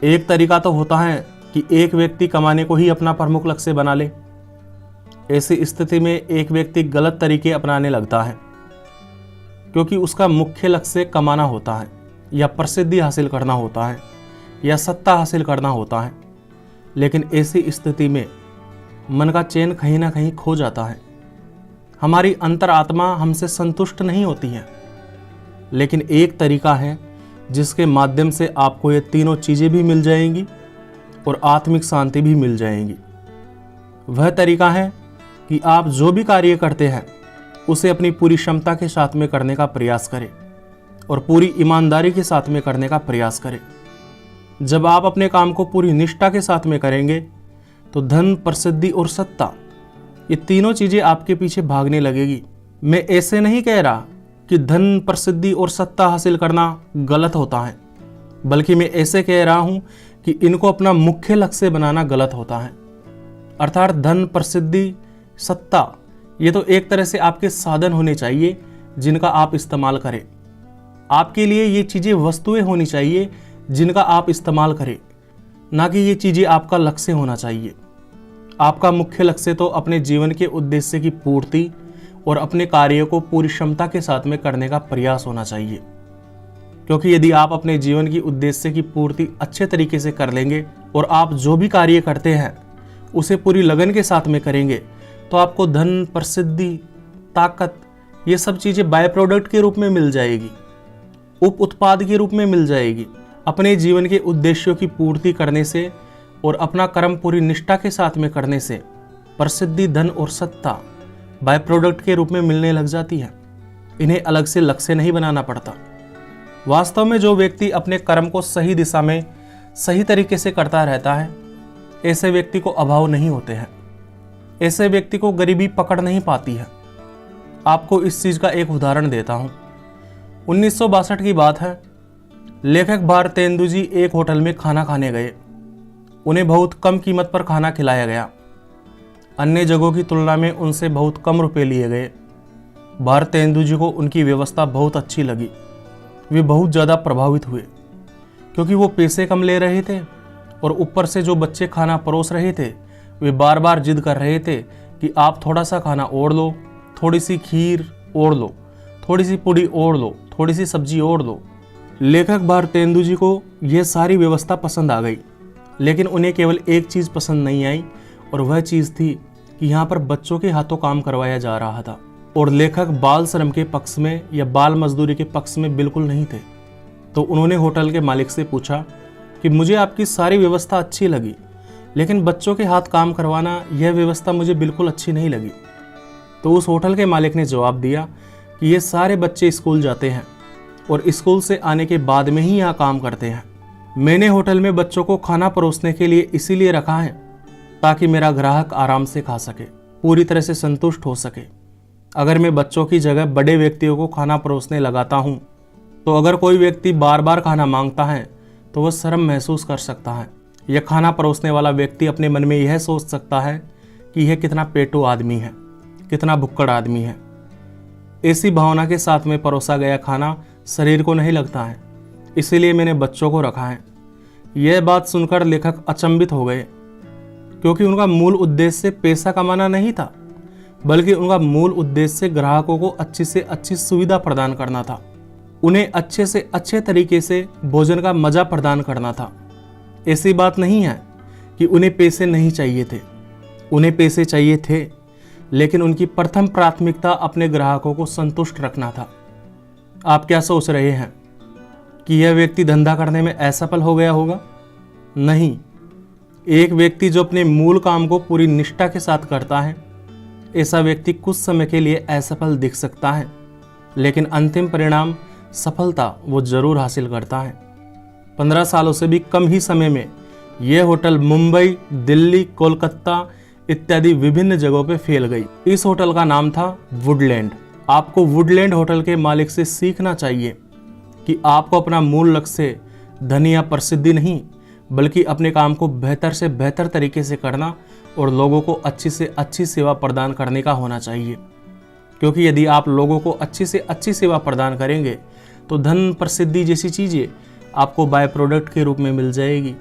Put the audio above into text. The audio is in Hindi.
एक तरीका तो होता है कि एक व्यक्ति कमाने को ही अपना प्रमुख लक्ष्य बना ले। ऐसी स्थिति में एक व्यक्ति गलत तरीके अपनाने लगता है, क्योंकि उसका मुख्य लक्ष्य कमाना होता है या प्रसिद्धि हासिल करना होता है या सत्ता हासिल करना होता है। लेकिन ऐसी स्थिति में मन का चैन कहीं ना कहीं खो जाता है। हमारी अंतरात्मा हमसे संतुष्ट नहीं होती है। लेकिन एक तरीका है जिसके माध्यम से आपको ये तीनों चीज़ें भी मिल जाएंगी और आत्मिक शांति भी मिल जाएंगी। वह तरीका है कि आप जो भी कार्य करते हैं उसे अपनी पूरी क्षमता के साथ में करने का प्रयास करें और पूरी ईमानदारी के साथ में करने का प्रयास करें। जब आप अपने काम को पूरी निष्ठा के साथ में करेंगे तो धन, प्रसिद्धि और सत्ता, ये तीनों चीज़ें आपके पीछे भागने लगेगी। मैं ऐसे नहीं कह रहा कि धन, प्रसिद्धि और सत्ता हासिल करना गलत होता है, बल्कि मैं ऐसे कह रहा हूँ कि इनको अपना मुख्य लक्ष्य बनाना गलत होता है। अर्थात धन, प्रसिद्धि, सत्ता, ये तो एक तरह से आपके साधन होने चाहिए जिनका आप इस्तेमाल करें। आपके लिए ये चीज़ें वस्तुएं होनी चाहिए जिनका आप इस्तेमाल करें, ना कि ये चीज़ें आपका लक्ष्य होना चाहिए। आपका मुख्य लक्ष्य तो अपने जीवन के उद्देश्य की पूर्ति और अपने कार्य को पूरी क्षमता के साथ में करने का प्रयास होना चाहिए। क्योंकि यदि आप अपने जीवन की उद्देश्य की पूर्ति अच्छे तरीके से कर लेंगे और आप जो भी कार्य करते हैं उसे पूरी लगन के साथ में करेंगे, तो आपको धन, प्रसिद्धि, ताकत, ये सब चीज़ें बाय प्रोडक्ट के रूप में मिल जाएगी, उप उत्पाद के रूप में मिल जाएगी। अपने जीवन के उद्देश्यों की पूर्ति करने से और अपना कर्म पूरी निष्ठा के साथ में करने से प्रसिद्धि, धन और सत्ता बाय प्रोडक्ट के रूप में मिलने लग जाती है। इन्हें अलग से लक्ष्य नहीं बनाना पड़ता। वास्तव में जो व्यक्ति अपने कर्म को सही दिशा में सही तरीके से करता रहता है, ऐसे व्यक्ति को अभाव नहीं होते हैं। ऐसे व्यक्ति को गरीबी पकड़ नहीं पाती है। आपको इस चीज़ का एक उदाहरण देता हूँ। 1962 की बात है। लेखक भारतेंदु जी एक होटल में खाना खाने गए। उन्हें बहुत कम कीमत पर खाना खिलाया गया। अन्य जगहों की तुलना में उनसे बहुत कम रुपए लिए गए। भारतेंदु जी को उनकी व्यवस्था बहुत अच्छी लगी। वे बहुत ज़्यादा प्रभावित हुए, क्योंकि वो पैसे कम ले रहे थे और ऊपर से जो बच्चे खाना परोस रहे थे वे बार बार जिद कर रहे थे कि आप थोड़ा सा खाना और लो, थोड़ी सी खीर और लो, थोड़ी सी पूड़ी और लो, थोड़ी सी सब्जी और लो। लेखक भारतेंदु जी को यह सारी व्यवस्था पसंद आ गई, लेकिन उन्हें केवल एक चीज़ पसंद नहीं आई, और वह चीज़ थी कि यहाँ पर बच्चों के हाथों काम करवाया जा रहा था। और लेखक बाल श्रम के पक्ष में या बाल मजदूरी के पक्ष में बिल्कुल नहीं थे। तो उन्होंने होटल के मालिक से पूछा कि मुझे आपकी सारी व्यवस्था अच्छी लगी, लेकिन बच्चों के हाथ काम करवाना, यह व्यवस्था मुझे बिल्कुल अच्छी नहीं लगी। तो उस होटल के मालिक ने जवाब दिया कि ये सारे बच्चे स्कूल जाते हैं और स्कूल से आने के बाद में ही यहाँ काम करते हैं। मैंने होटल में बच्चों को खाना परोसने के लिए इसीलिए रखा है ताकि मेरा ग्राहक आराम से खा सके, पूरी तरह से संतुष्ट हो सके। अगर मैं बच्चों की जगह बड़े व्यक्तियों को खाना परोसने लगाता हूँ, तो अगर कोई व्यक्ति बार बार खाना मांगता है तो वह शर्म महसूस कर सकता है। यह खाना परोसने वाला व्यक्ति अपने मन में यह सोच सकता है कि यह कितना पेटू आदमी है, कितना भुक्कड़ आदमी है। ऐसी भावना के साथ में परोसा गया खाना शरीर को नहीं लगता है, इसीलिए मैंने बच्चों को रखा है। यह बात सुनकर लेखक अचंभित हो गए, क्योंकि उनका मूल उद्देश्य पैसा कमाना नहीं था, बल्कि उनका मूल उद्देश्य ग्राहकों को अच्छी से अच्छी सुविधा प्रदान करना था। उन्हें अच्छे से अच्छे तरीके से भोजन का मजा प्रदान करना था। ऐसी बात नहीं है कि उन्हें पैसे नहीं चाहिए थे, उन्हें पैसे चाहिए थे, लेकिन उनकी प्रथम प्राथमिकता अपने ग्राहकों को संतुष्ट रखना था। आप क्या सोच रहे हैं कि यह व्यक्ति धंधा करने में असफल हो गया होगा? नहीं। एक व्यक्ति जो अपने मूल काम को पूरी निष्ठा के साथ करता है, ऐसा व्यक्ति कुछ समय के लिए असफल दिख सकता है, लेकिन अंतिम परिणाम सफलता वो जरूर हासिल करता है। 15 सालों से भी कम ही समय में यह होटल मुंबई, दिल्ली, कोलकाता इत्यादि विभिन्न जगहों पे फैल गई। इस होटल का नाम था वुडलैंड। आपको वुडलैंड होटल के मालिक से सीखना चाहिए कि आपको अपना मूल लक्ष्य धन या प्रसिद्धि नहीं, बल्कि अपने काम को बेहतर से बेहतर तरीके से करना और लोगों को अच्छी से अच्छी सेवा प्रदान करने का होना चाहिए। क्योंकि यदि आप लोगों को अच्छी से अच्छी सेवा प्रदान करेंगे तो धन, प्रसिद्धि जैसी चीज़ें आपको बाय प्रोडक्ट के रूप में मिल जाएगी।